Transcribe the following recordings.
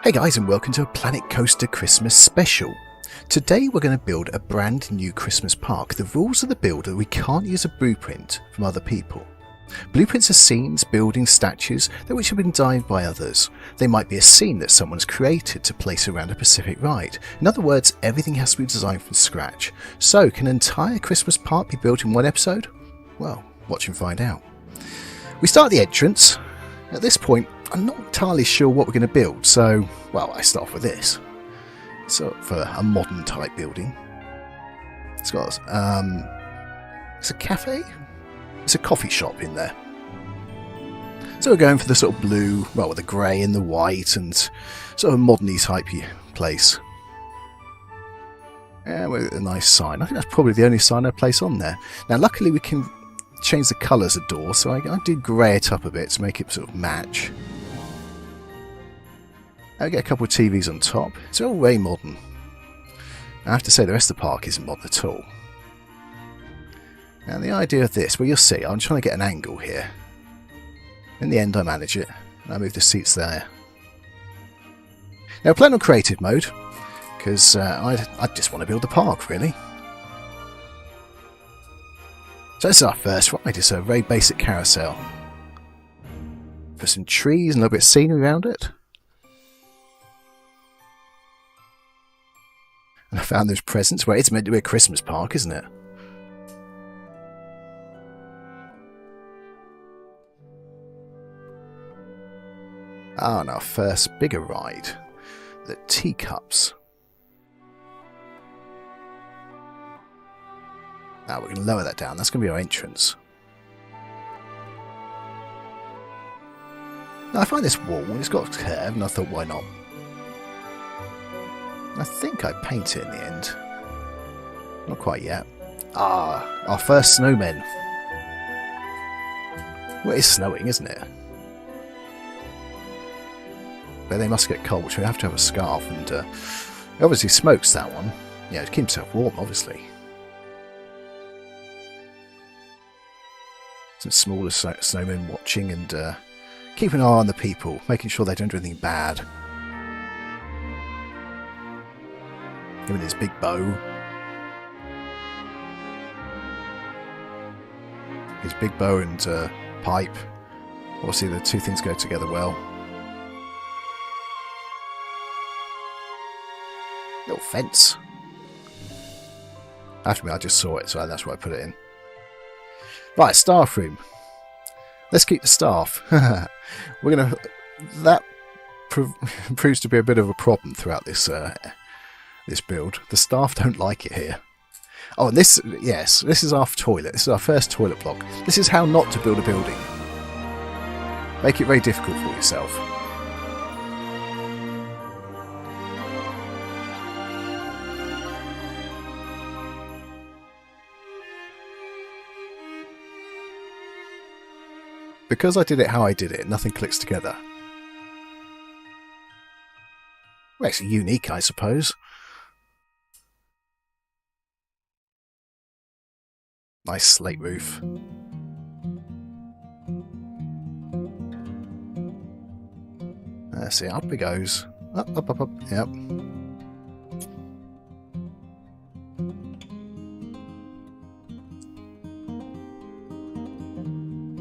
Hey guys, and welcome to a Planet Coaster Christmas special. Today we're going to build a brand new Christmas park. The rules of the build are we can't use a blueprint from other people. Blueprints are scenes, buildings, statues that which have been designed by others. They might be a scene that someone's created to place around a specific ride. In other words, everything has to be designed from scratch. So, can an entire Christmas park be built in one episode? Well, watch and find out. We start at the entrance. At this point, I'm not entirely sure what we're going to build, so, well, I start off with this. So, for a modern type building. It's got, it's a cafe? It's a coffee shop in there. So we're going for the sort of blue, well, with the grey and the white and sort of a modern-y type place. And with a nice sign. I think that's probably the only sign I place on there. Now, luckily we can change the colours of doors, so I do grey it up a bit to make it sort of match. I get a couple of TVs on top. It's all very modern. I have to say the rest of the park isn't modern at all. Now the idea of this, well you'll see, I'm trying to get an angle here. In the end I manage it, and I move the seats there. Now plan on creative mode, because I just want to build the park really. So this is our first ride, it's a very basic carousel. Put some trees and a little bit of scenery around it. And I found those presents. Well, it's meant to be a Christmas park, isn't it? Ah, and our first bigger ride. The teacups. Now we're going to lower that down. That's going to be our entrance. Now I find this wall, it's got a curve, and I thought, why not? I think I paint it in the end. Not quite yet. Ah, our first snowmen. Well, it's snowing, isn't it? But they must get cold, so we have to have a scarf, and obviously smokes that one. Yeah, to keep himself warm, obviously. Some smaller snowmen watching and keep an eye on the people, making sure they don't do anything bad. Give him his big bow. His big bow and pipe. Obviously the two things go together well. Little fence. After me, I just saw it, so that's why I put it in. Right, staff room. Let's keep the staff. We're gonna. That proves to be a bit of a problem throughout this this build. The staff don't like it here. Oh, and this, yes, this is our toilet. This is our first toilet block. This is how not to build a building. Make it very difficult for yourself. Because I did it how I did it, nothing clicks together. Well, it's unique, I suppose. Nice slate roof. See, up it goes. Up, up, up, up. Yep.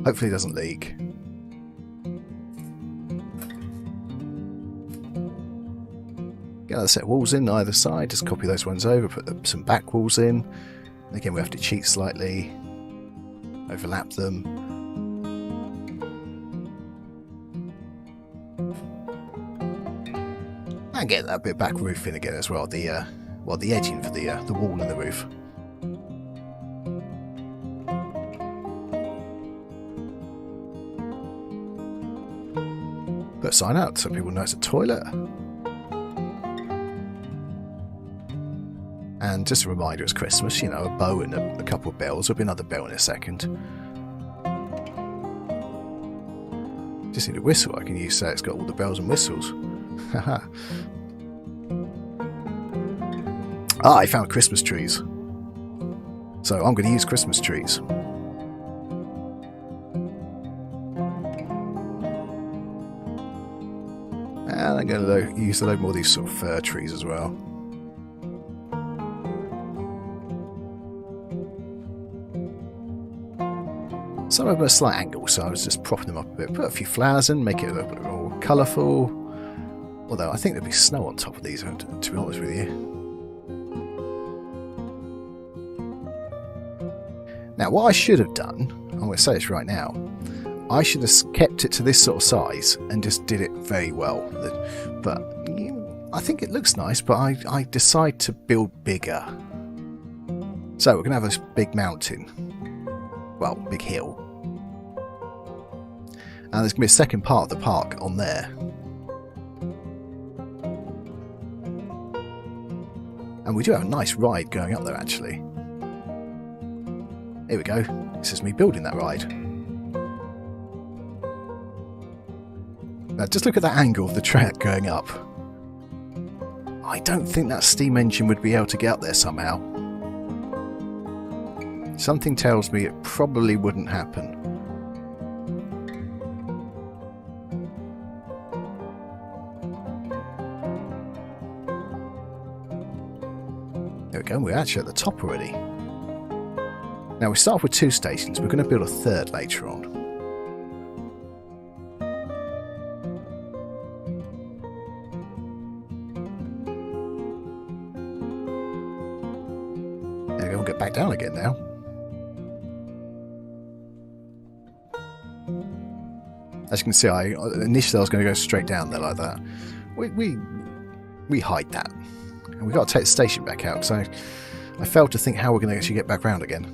Hopefully it doesn't leak. Get a set of walls in either side, just copy those ones over, put some back walls in. Again, we have to cheat slightly, overlap them. And get that bit back roof in again as well, the edging for the wall and the roof. Put a sign out so people know it's a toilet. And just a reminder, it's Christmas, you know, a bow and a couple of bells. There'll be another bell in a second. Just need a whistle. I can use that. It's got all the bells and whistles. Haha. I found Christmas trees. So I'm going to use Christmas trees. And I'm going to use a load more of these sort of fir trees as well. Some of them are at a slight angle, so I was just propping them up a bit. Put a few flowers in, make it a little bit more colourful. Although I think there'll be snow on top of these, to be honest with you. Now, what I should have done, I'm going to say this right now, I should have kept it to this sort of size and just did it very well. But I think it looks nice, but I decide to build bigger. So we're going to have this big mountain. Well, big hill. And there's going to be a second part of the park on there. And we do have a nice ride going up there, actually. Here we go. This is me building that ride. Now, just look at that angle of the track going up. I don't think that steam engine would be able to get up there somehow. Something tells me it probably wouldn't happen. There we go, we're actually at the top already. Now we start off with 2 stations, we're going to build a third later on. There we go, we'll get back down again now. As you can see, initially I was going to go straight down there like that. We hide that. And we've got to take the station back out, because I failed to think how we're going to actually get back round again.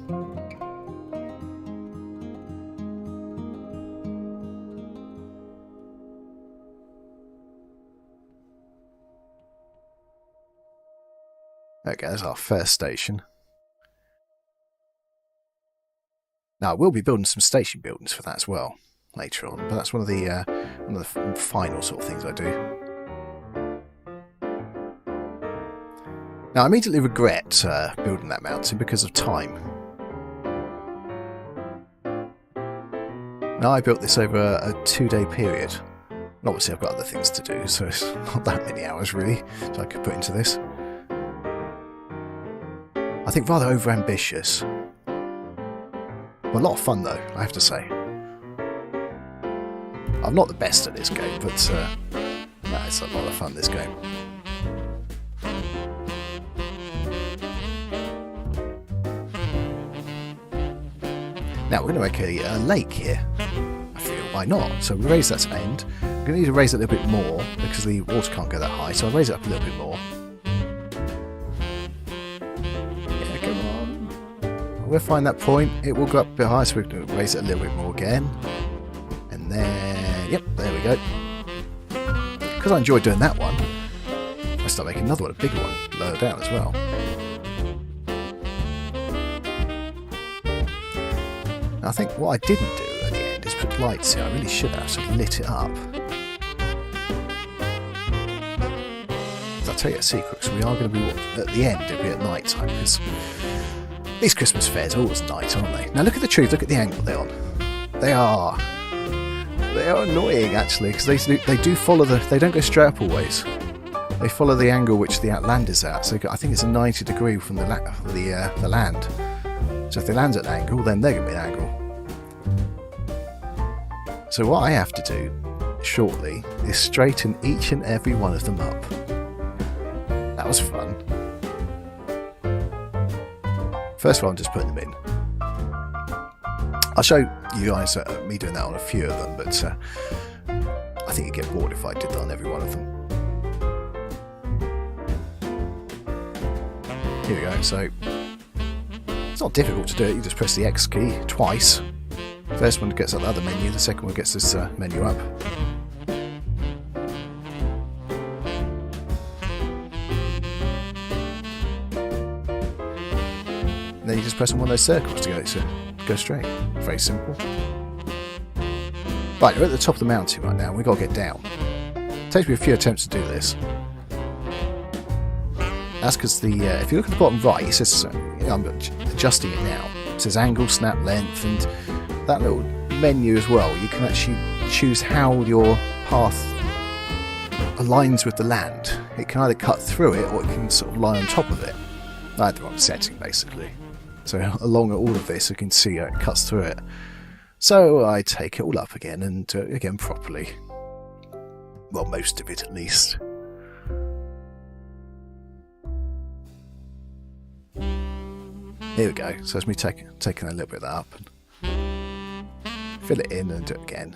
Okay, there's our first station. Now, I will be building some station buildings for that as well later on, but that's one of the final sort of things I do. Now, I immediately regret building that mountain because of time. Now, I built this over a 2-day period. And obviously, I've got other things to do, so it's not that many hours really that I could put into this. I think rather over-ambitious. Well, a lot of fun though, I have to say. I'm not the best at this game, but no, it's a lot of fun, this game. Now we're going to make a lake here. I feel, why not? So we raise that to end. We're going to need to raise it a little bit more because the water can't go that high, so I'll raise it up a little bit more. Yeah, come on. We'll find that point. It will go up a bit higher, so we're going to raise it a little bit more again. And then, yep, there we go. Because I enjoyed doing that one, I start making another one, a bigger one, lower down as well. Now, I think what I didn't do at the end is put lights here. I really should have sort of lit it up. I'll tell you a secret, because we are going to be, at the end, it'll be at night time, because these Christmas fairs are always night, aren't they? Now look at the trees, look at the angle they're on. They are annoying actually, because they do follow they don't go straight up always. They follow the angle which the land is at. So I think it's a 90 degree from the land. So if the land's at an angle, then they're going to be an angle. So what I have to do shortly is straighten each and every one of them up. That was fun. First of all, I'm just putting them in. I'll show you guys me doing that on a few of them, but I think you'd get bored if I did that on every one of them. Here we go, so it's not difficult to do it, you just press the X key twice. First one gets up the other menu, the second one gets this menu up. And then you just press on one of those circles to go straight. Very simple. Right, we're at the top of the mountain right now, we've got to get down. It takes me a few attempts to do this. That's because if you look at the bottom right, it says, I'm adjusting it now. It says angle, snap, length, and that little menu as well. You can actually choose how your path aligns with the land. It can either cut through it or it can sort of lie on top of it. I had the wrong setting basically. So along all of this you can see it cuts through it. So I take it all up again and do it again properly. Well, most of it at least. Here we go. So it's me taking a little bit of that up and fill it in and do it again.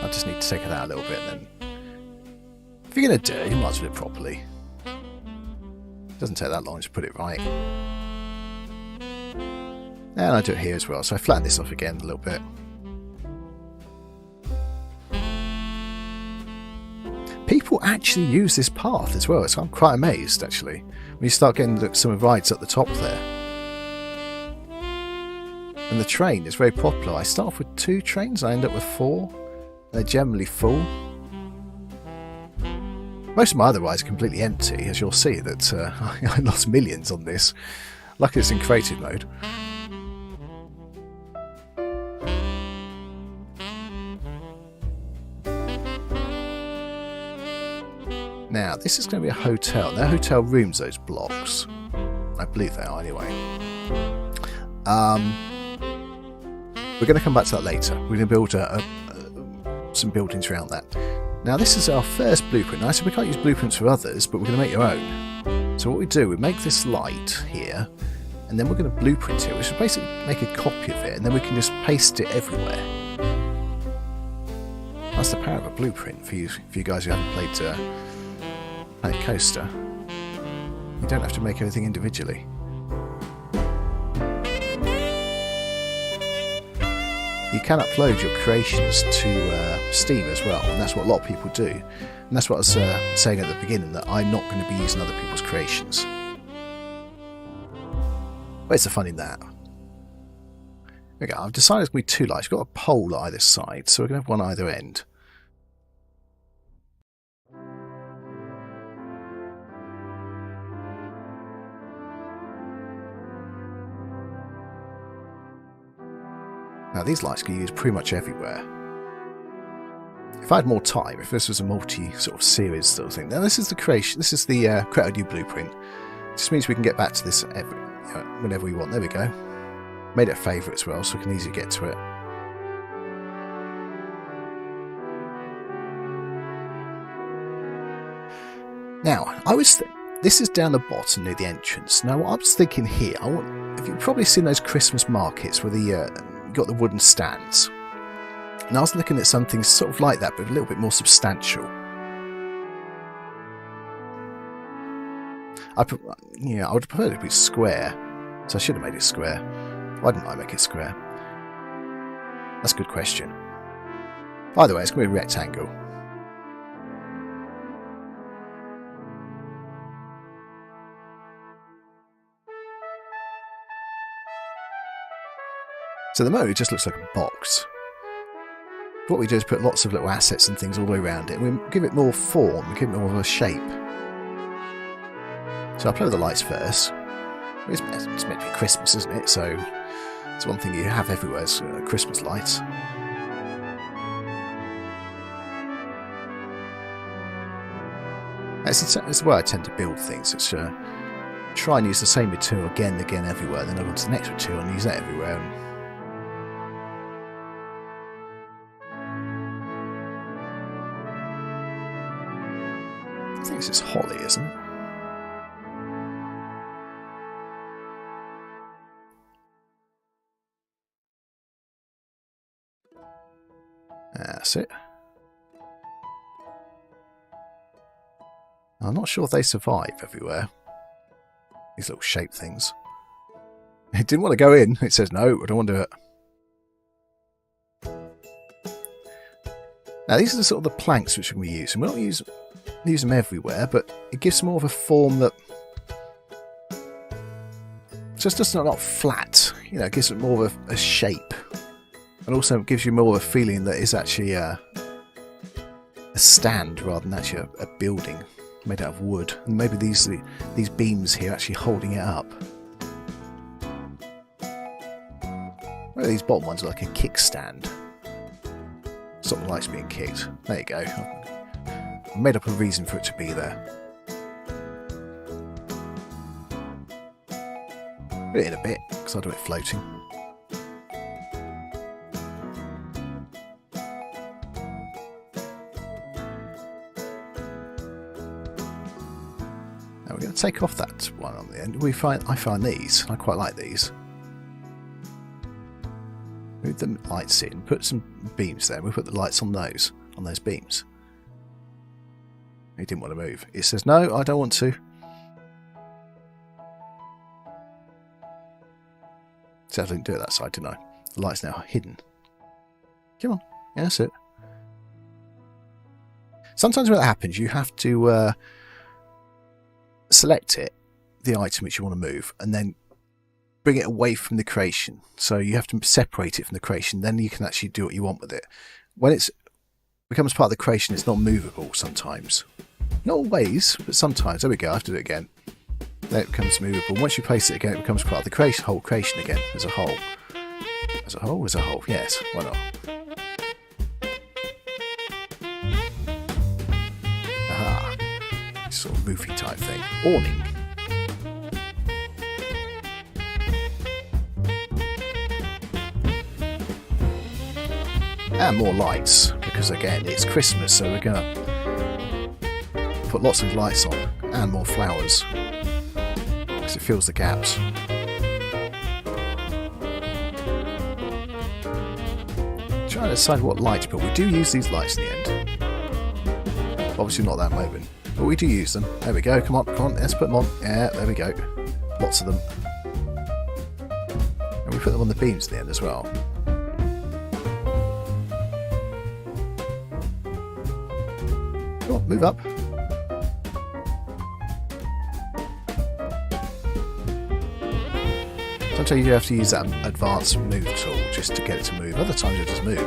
I just need to take it out a little bit and then if you're going to do it, you might as well do it properly. It doesn't take that long to put it right. And I do it here as well, so I flatten this off again a little bit. People actually use this path as well, so I'm quite amazed actually. When you start getting some rides at the top there. And the train is very popular. I start off with 2 trains, I end up with 4. They're generally full. Most of my other rides are completely empty, as you'll see that I lost millions on this. Luckily it's in creative mode. Now, this is going to be a hotel. They're hotel rooms, those blocks. I believe they are, anyway. We're going to come back to that later. We're going to build some buildings around that. Now, this is our first blueprint. Now, so we can't use blueprints for others, but we're going to make your own. So what we do, we make this light here, and then we're going to blueprint it, which is basically make a copy of it, and then we can just paste it everywhere. That's the power of a blueprint for you guys who haven't played Planet Coaster. You don't have to make everything individually. You can upload your creations to Steam as well, and that's what a lot of people do. And that's what I was saying at the beginning, that I'm not going to be using other people's creations. Where's the fun in that? Okay, I've decided it's going to be 2 lights. We've got a pole at either side, so we're going to have one either end. Now these lights can be used pretty much everywhere. If I had more time, if this was a multi-sort of series sort of thing, now this is the creation, this is the create a new blueprint. It just means we can get back to this whenever we want. There we go. Made it a favourite as well, so we can easily get to it. Now, this is down the bottom near the entrance. Now, what I was thinking here, if you've probably seen those Christmas markets where you got the wooden stands. And I was looking at something sort of like that, but a little bit more substantial. I would prefer it to be square, so I should have made it square. Why didn't I make it square? That's a good question. Either way, it's going to be a rectangle. So at the moment it just looks like a box. What we do is put lots of little assets and things all the way around it. We give it more form, we give it more of a shape. So I'll play with the lights first. It's meant to be Christmas, isn't it? So it's one thing you have everywhere is Christmas lights. It's the way I tend to build things. It's try and use the same material again and again everywhere, then I'll go on to the next material and use that everywhere. I think this is holly, isn't it? That's it. I'm not sure if they survive everywhere. These little shape things. It didn't want to go in. It says no, I don't want to do it. Now these are the sort of the planks which we use, and we don't use them everywhere, but it gives more of a form that just not flat. You know, it gives it more of a shape, and also it gives you more of a feeling that it's actually a stand rather than actually a building made out of wood. And maybe these beams here actually holding it up. Well, these bottom ones are like a kickstand. Something likes being kicked. There you go. I made up a reason for it to be there. Put it in a bit, because I do it floating. Now we're going to take off that one on the end. I find these. I quite like these. Move the lights in, put some beams there. We put the lights on those beams. He didn't want to move. It says, no, I don't want to. So I didn't do it that side, didn't I? The light's now hidden. Come on. Yeah, that's it. Sometimes when that happens, you have to select it, the item which you want to move, and then bring it away from the creation. So you have to separate it from the creation, then you can actually do what you want with it. When it becomes part of the creation, it's not movable sometimes. Not always, but sometimes. There we go, I have to do it again. Then it becomes movable. Once you place it again, it becomes part of the creation, whole creation again, as a whole. As a whole? As a whole, yes, why not? Aha. Sort of roofy type thing. Awning. And more lights, because again, it's Christmas, so we're going to put lots of lights on, and more flowers, because it fills the gaps. Trying to decide what lights, but we do use these lights in the end. Obviously not at that moment, but we do use them. There we go, come on, let's put them on. Yeah, there we go. Lots of them. And we put them on the beams in the end as well. Come on, move up. Sometimes you have to use that advanced move tool just to get it to move. Other times it just move.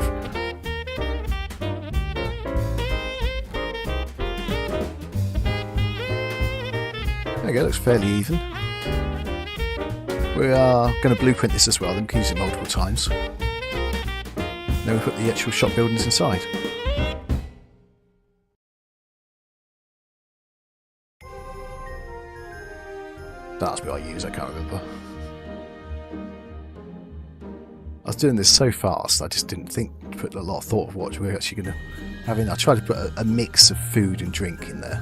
There we go, looks fairly even. We are going to blueprint this as well, then we can use it multiple times. Then we put the actual shop buildings inside. That's what I use, I can't remember. I was doing this so fast, I just didn't put a lot of thought of what we were actually going to have in. I tried to put a mix of food and drink in there.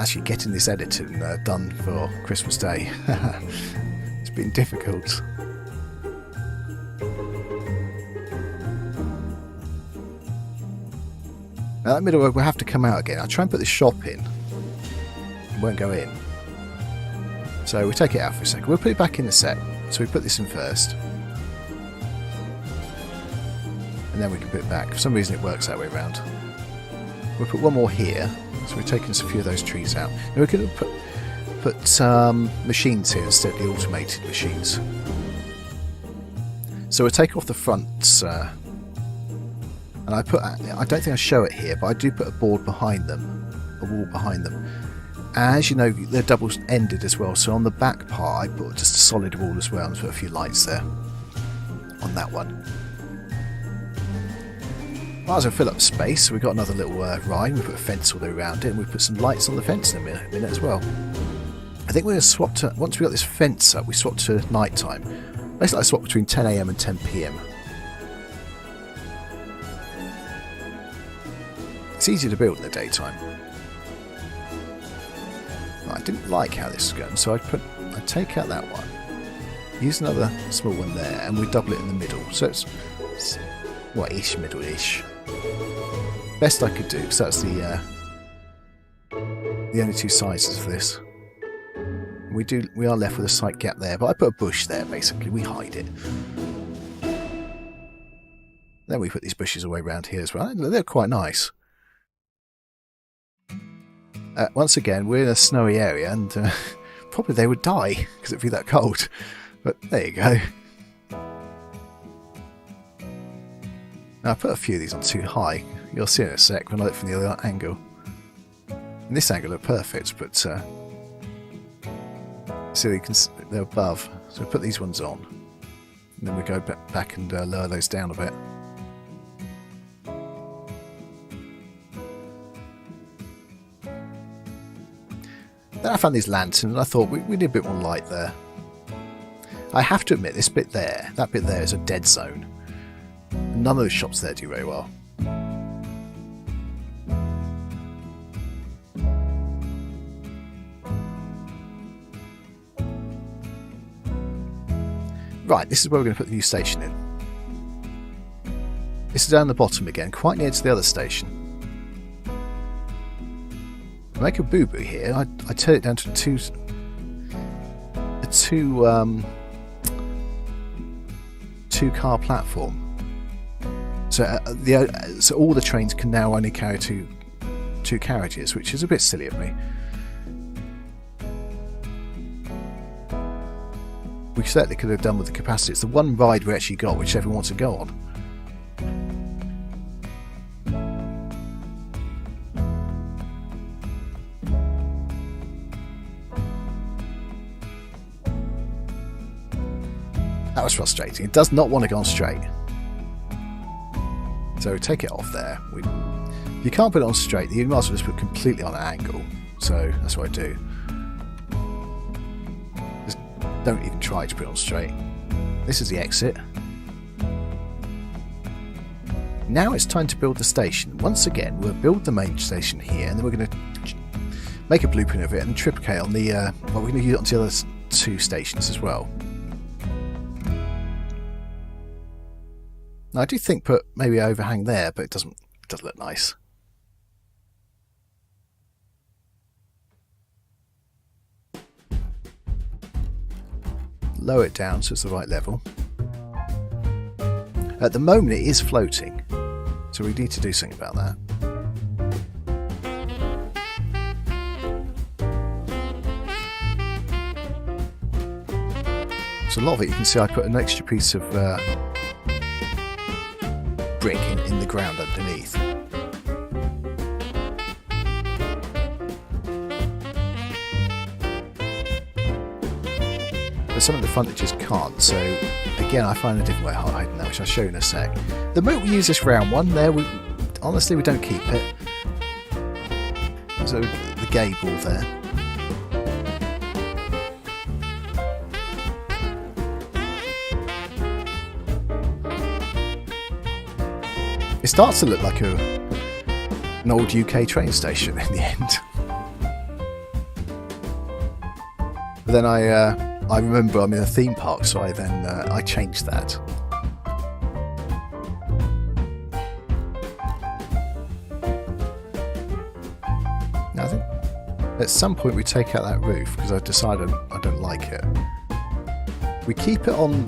Actually getting this editing done for Christmas Day. It's been difficult. Now that middle road will have to come out again. I'll try and put the shop in. It won't go in. So we'll take it out for a second. We'll put it back in the set. So we put this in first. And then we can put it back. For some reason it works that way around. We'll put one more here. So we're taking a few of those trees out. Now we're going to put machines here instead of the automated machines. So we'll take off the fronts. And I don't think I show it here, but I do put a board behind them, a wall behind them. As you know, they're double-ended as well, so on the back part I put just a solid wall as well and put a few lights there on that one. Might as well fill up space, so we've got another little ride. We put a fence all the way around it, and we put some lights on the fence in a minute as well. I think we're going to swap to, once we got this fence up, we swap to night time. Basically I swap between 10 AM and 10 PM. It's easier to build in the daytime. I didn't like how this is going, so I take out that one, use another small one there, and we double it in the middle. So it's what-ish, middle-ish. Best I could do, because that's the only two sizes for this. We are left with a slight gap there, but I put a bush there. Basically, we hide it. Then we put these bushes all the way around here as well. They're quite nice. Once again, we're in a snowy area, and probably they would die because it'd be that cold. But there you go. Now, I put a few of these on too high. You'll see in a sec when I look from the other angle. In this angle, look perfect, but so you can they're above. So we put these ones on. And then we go back and lower those down a bit. Then I found these lanterns and I thought we need a bit more light there. I have to admit, this bit there, that bit there is a dead zone. None of those shops there do very well. Right, this is where we're going to put the new station in. This is down the bottom again, quite near to the other station. To make a boo-boo here, I turn it down to a two-car platform. So so all the trains can now only carry two carriages, which is a bit silly of me. We certainly could have done with the capacity. It's the one ride we actually got, which everyone wants to go on. That was frustrating. It does not want to go on straight. So take it off there. If you can't put it on straight, you might as well just put it completely on an angle. So that's what I do. Just don't even try to put it on straight. This is the exit. Now it's time to build the station. Once again, we'll build the main station here, and then we're going to make a blueprint of it and triplicate on the. Well, we're going to use it onto the other two stations as well. Now, I do think put maybe overhang there, but it doesn't look nice. Lower it down so it's the right level. At the moment it is floating, so we need to do something about that. So a lot of it, you can see I put an extra piece of brick in the ground underneath. But some of the frontages can't, so again I find a different way of hiding that, which I'll show you in a sec. The moment we use this round one there, honestly we don't keep it. So the gable there. It starts to look like an old UK train station in the end. But then I remember I'm in a theme park, so I changed that. Now I think at some point we take out that roof because I've decided I don't like it. We keep it on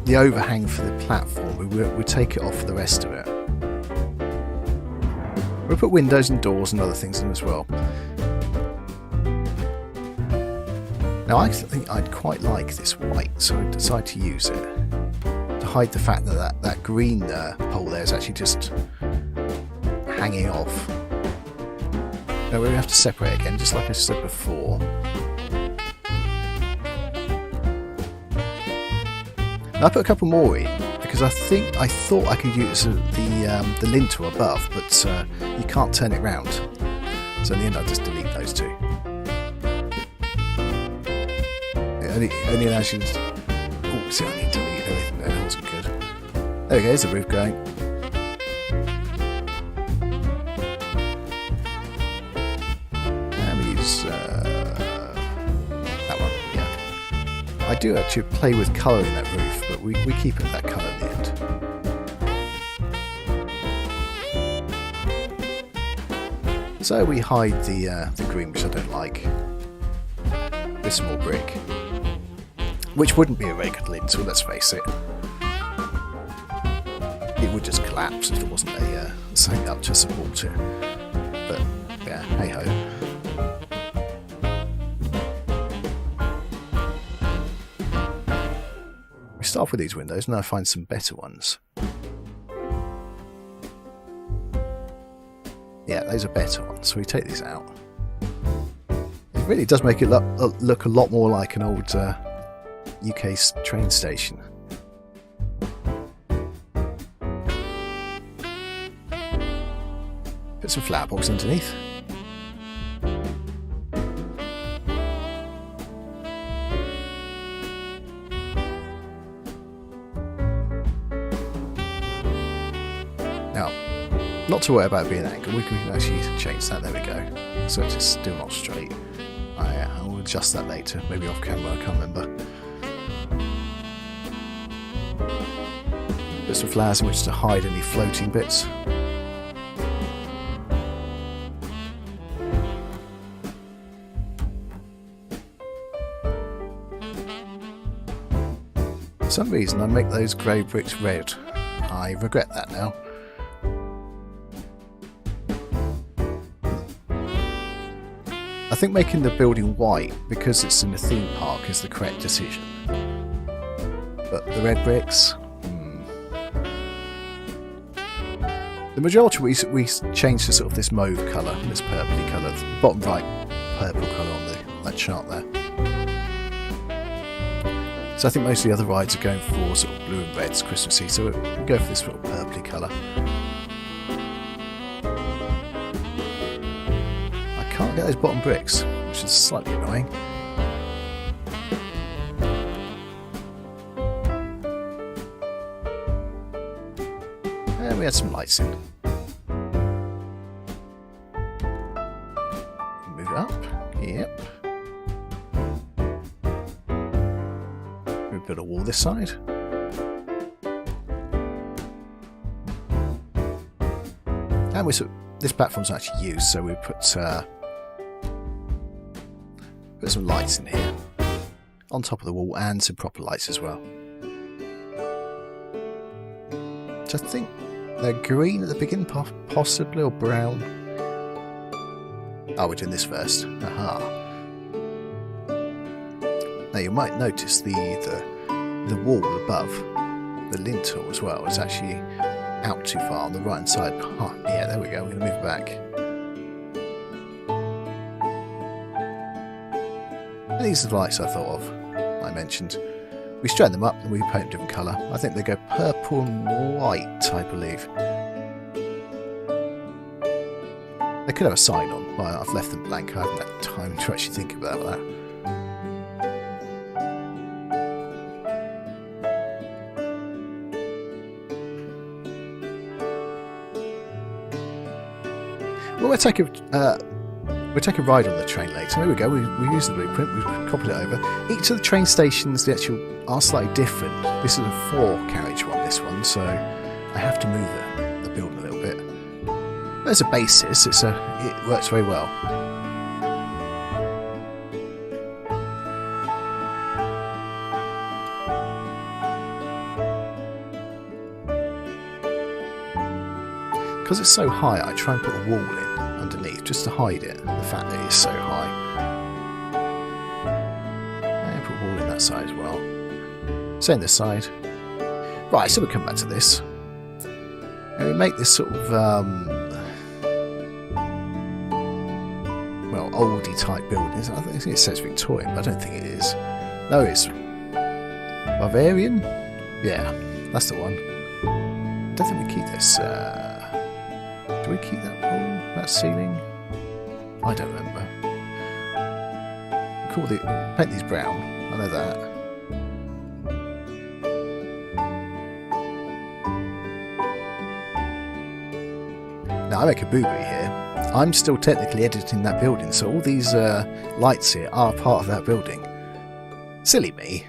the overhang for the platform. We take it off for the rest of it. We'll put windows and doors and other things in as well. Now I think I'd quite like this white, so I decided to use it to hide the fact that that green pole there is actually just hanging off. Now we have to separate again, just like I said before. Now I put a couple more in because I thought I could use the lintel above, but you can't turn it round. So in the end I just delete those two. It only allows you to... Oh, see, I need to delete everything there, that wasn't good. There we go, there's the roof going. And we use that one, yeah. I do actually play with colour in that roof, but we keep it that colour in the end. So we hide the green, which I don't like, with some more brick. Which wouldn't be a very good lintel, let's face it. It would just collapse if there wasn't something up to support it. But yeah, hey ho. We start off with these windows and I find some better ones. Yeah, those are better ones, so we take these out. It really does make it look a lot more like an old UK train station. Put some flower pots underneath. Now, not to worry about being angled, we can actually change that, there we go. So it's still not straight. I'll adjust that later, maybe off camera, I can't remember. Put some flowers in which to hide any floating bits. For some reason I make those grey bricks red. I regret that now. I think making the building white, because it's in a theme park, is the correct decision. But the red bricks... The majority we changed to sort of this mauve colour, this purpley colour, the bottom right purple colour on that chart there. So I think most of the other rides are going for sort of blue and reds Christmassy, so we'll go for this sort of purpley colour. I can't get those bottom bricks, which is slightly annoying. And we had some lights in. Move it up. Yep. We build a wall this side. And this platform's actually used, so we put some lights in here on top of the wall and some proper lights as well. So I think they're green at the beginning, possibly, or brown. Oh, we're doing this first. Aha. Now you might notice the wall above, the lintel as well, is actually out too far on the right hand side. Oh, yeah, there we go. We're going to move it back. And these are the lights I thought of, I mentioned. We straighten them up and we paint a different colour. I think they go purple and white, I believe. They could have a sign on, but I've left them blank. I haven't had time to actually think about that. Well, we'll take a ride on the train later. There we go. We used the blueprint. We've copied it over. Each of the train stations, are slightly different. This is a 4-carriage one. This one, so I have to move the building a little bit. But as a basis, it works very well. Because it's so high, I try and put a wall in underneath just to hide it, the fact that it's so high. And put a wall in that side as well. Same this side. Right, so we'll come back to this. And we make this sort of, well, oldie type building. I think it says Victorian, but I don't think it is. No, it's Bavarian? Yeah, that's the one. I don't think we keep this. Do we keep that wall, that ceiling? I don't remember. Paint these brown. I know that. Now I make a boo-boo here. I'm still technically editing that building, so all these lights here are part of that building. Silly me.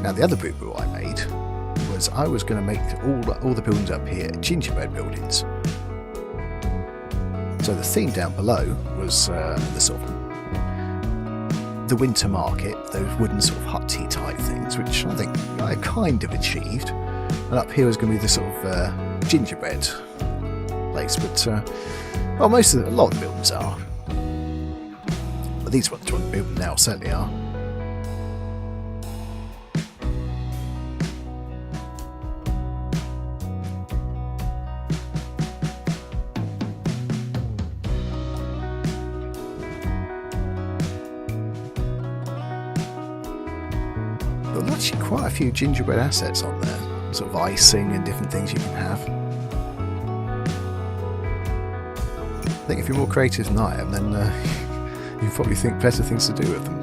Now the other boo-boo I made was I was going to make all the buildings up here gingerbread buildings. So the theme down below was the sort of the winter market, those wooden sort of hut-tea type things, which I think I kind of achieved. And up here was going to be the sort of gingerbread place, but well, a lot of the buildings are. But these ones I'm building now certainly are. actually quite a few gingerbread assets on there, sort of icing and different things you can have. I think if you're more creative than I am, then you probably think better things to do with them.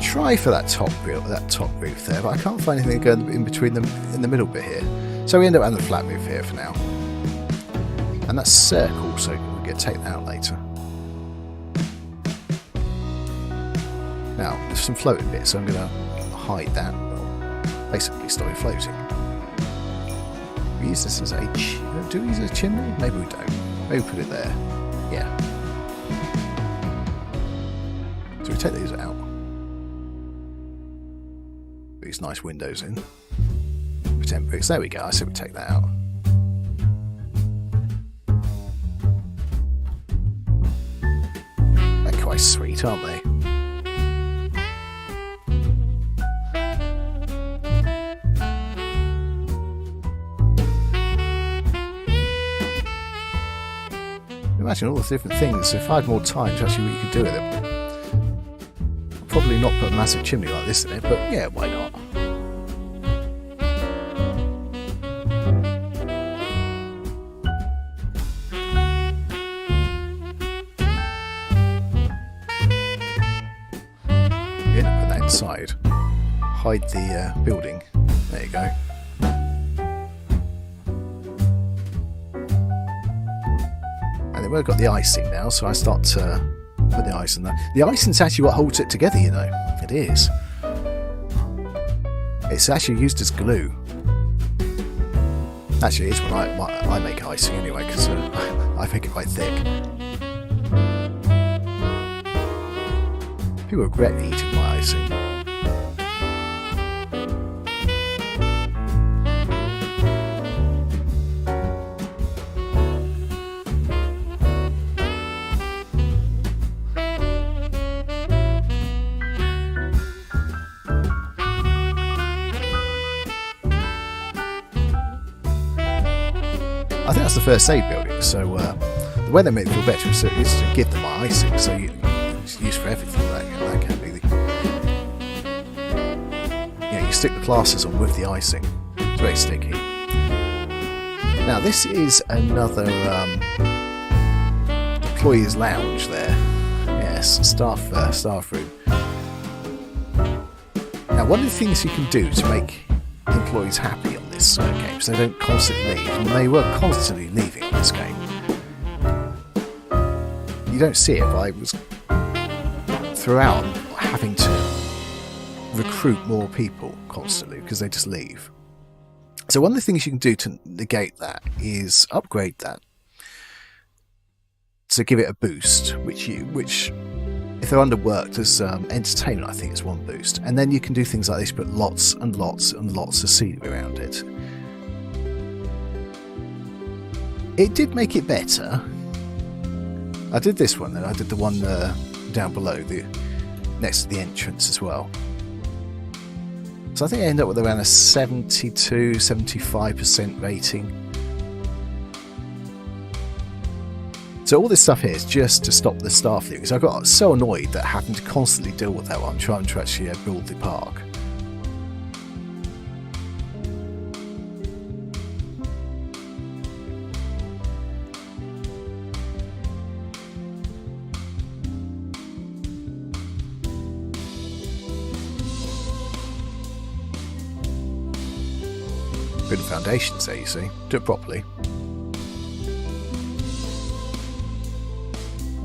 Try for that top roof there, but I can't find anything going in between them in the middle bit here. So we end up having the flat roof here for now. And that's circle, so we'll get to take that out later. Now, there's some floating bits, so I'm going to hide that, or basically stop it floating. We use this as a do we use a chimney? Maybe we don't. Maybe we put it there. Yeah. So we take these out. These nice windows in. Pretend bricks. There we go. I said we'd take that out. They're quite sweet, aren't they? Imagine all the different things. If I had more time to actually what you could do with it. Probably not put a massive chimney like this in it, but yeah, why not? Yeah, put that inside. Hide the building. There you go. And then we've got the icing now, so I start to put the ice in there. The icing's actually what holds it together, you know. It is. It's actually used as glue. Actually, it is when I make icing anyway, because I make it quite thick. People regret eating my icing. I think that's the first aid building, so the way they make it feel better is to give them my icing, so it's used for everything. That can be you stick the plasters on with the icing. It's very sticky. Now this is another employees' lounge there. Yes, staff room. Now one of the things you can do to make employees happy on this game, so they don't constantly leave, and they were constantly leaving on this game. You don't see it, but I was throughout having to recruit more people constantly because they just leave. So one of the things you can do to negate that is upgrade that to give it a boost, which if they're underworked as entertainment, I think it's one boost. And then you can do things like this, put lots and lots and lots of scenery around it. It did make it better. I did this one then, I did the one down below, next to the entrance as well. So I think I ended up with around a 72-75% rating. So all this stuff here is just to stop the staff leaving, because I got so annoyed that having to constantly deal with that while I'm trying to actually build the park. Good foundations there, you see. Do it properly.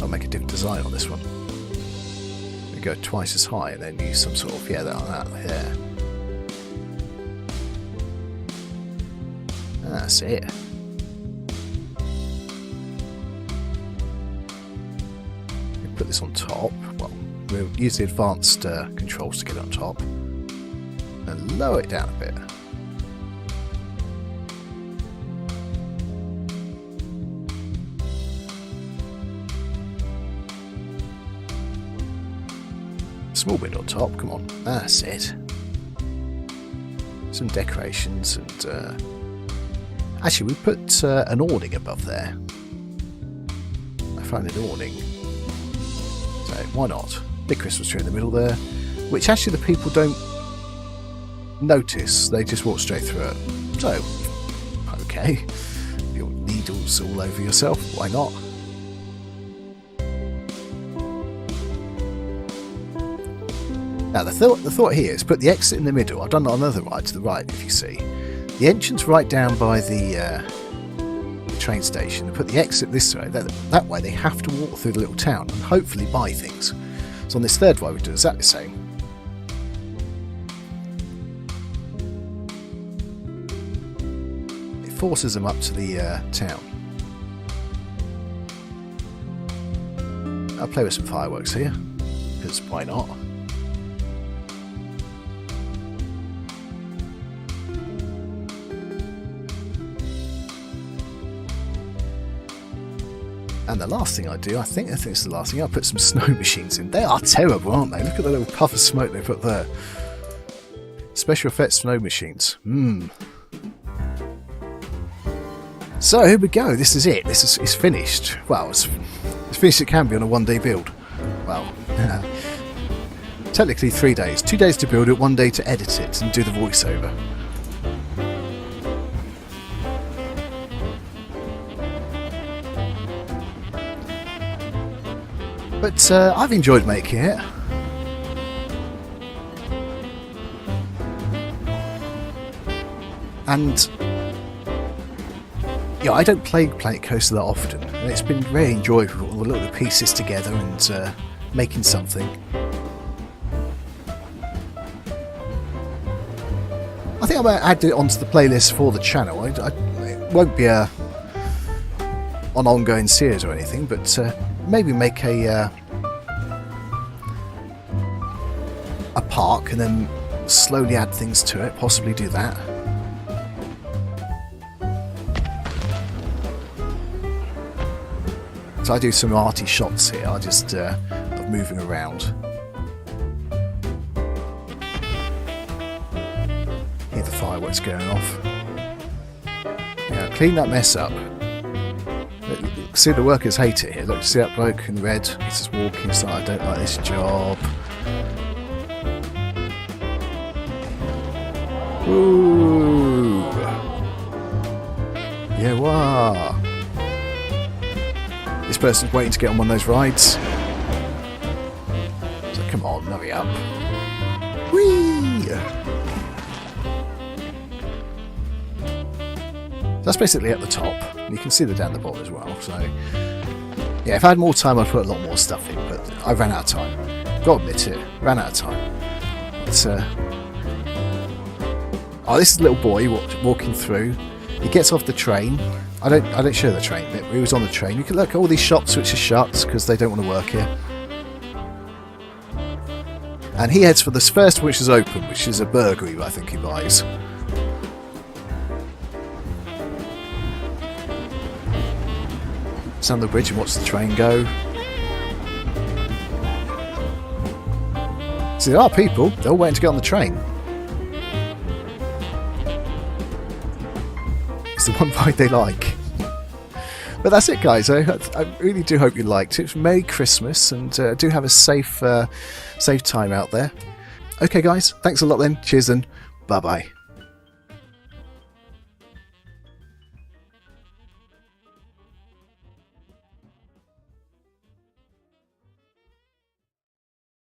I'll make a different design on this one. We go twice as high and then use some sort of, that here. That's it. Put this on top. Well, we'll use the advanced controls to get it on top. And lower it down a bit. Small bit on top, come on, that's it. Some decorations and... actually, we put an awning above there. I found an awning. So, why not? Big Christmas tree in the middle there. Which actually the people don't notice. They just walk straight through it. So, okay. Your needles all over yourself, why not? Now the thought here is put the exit in the middle. I've done it on the other ride to the right, if you see. The entrance right down by the train station, and put the exit this way. That way they have to walk through the little town and hopefully buy things. So on this third ride we do exactly the same. It forces them up to the town. I'll play with some fireworks here, because why not? And the last thing I do, I think it's the last thing, I'll put some snow machines in. They are terrible, aren't they? Look at the little puff of smoke they put there. Special effects snow machines. So here we go, this is it. It's finished. Well, it's finished it can be on a one-day build. Well, technically 3 days. 2 days to build it, 1 day to edit it and do the voiceover. But I've enjoyed making it. And yeah, I don't play Planet Coaster that often, and it's been very enjoyable, all the little pieces together and making something. I think I might add it onto the playlist for the channel. It won't be an ongoing series or anything, but maybe make a park and then slowly add things to it, possibly do that. So I do some arty shots here, I just of moving around. Hear the fireworks going off. Yeah, clean that mess up. See, the workers hate it here. Look, see that bloke in red? He's just walking, so I don't like this job. Ooh. Yeah, wow. This person's waiting to get on one of those rides. So come on, hurry up. Whee! That's basically at the top. And you can see the down the bottom as well. So yeah, if I had more time I'd put a lot more stuff in, but I ran out of time. Gotta admit it, ran out of time. It's oh, this is a little boy walking through. He gets off the train. I don't show the train bit, but he was on the train. You can look at all these shops which are shut because they don't want to work here. And he heads for this first which is open, which is a burglary I think he buys. Stand on the bridge and watch the train go. See, there are people, they're all waiting to get on the train. It's the one ride they like. But that's it, guys. I really do hope you liked it. Merry Christmas, and do have a safe time out there. Okay, guys, thanks a lot then. Cheers and bye-bye.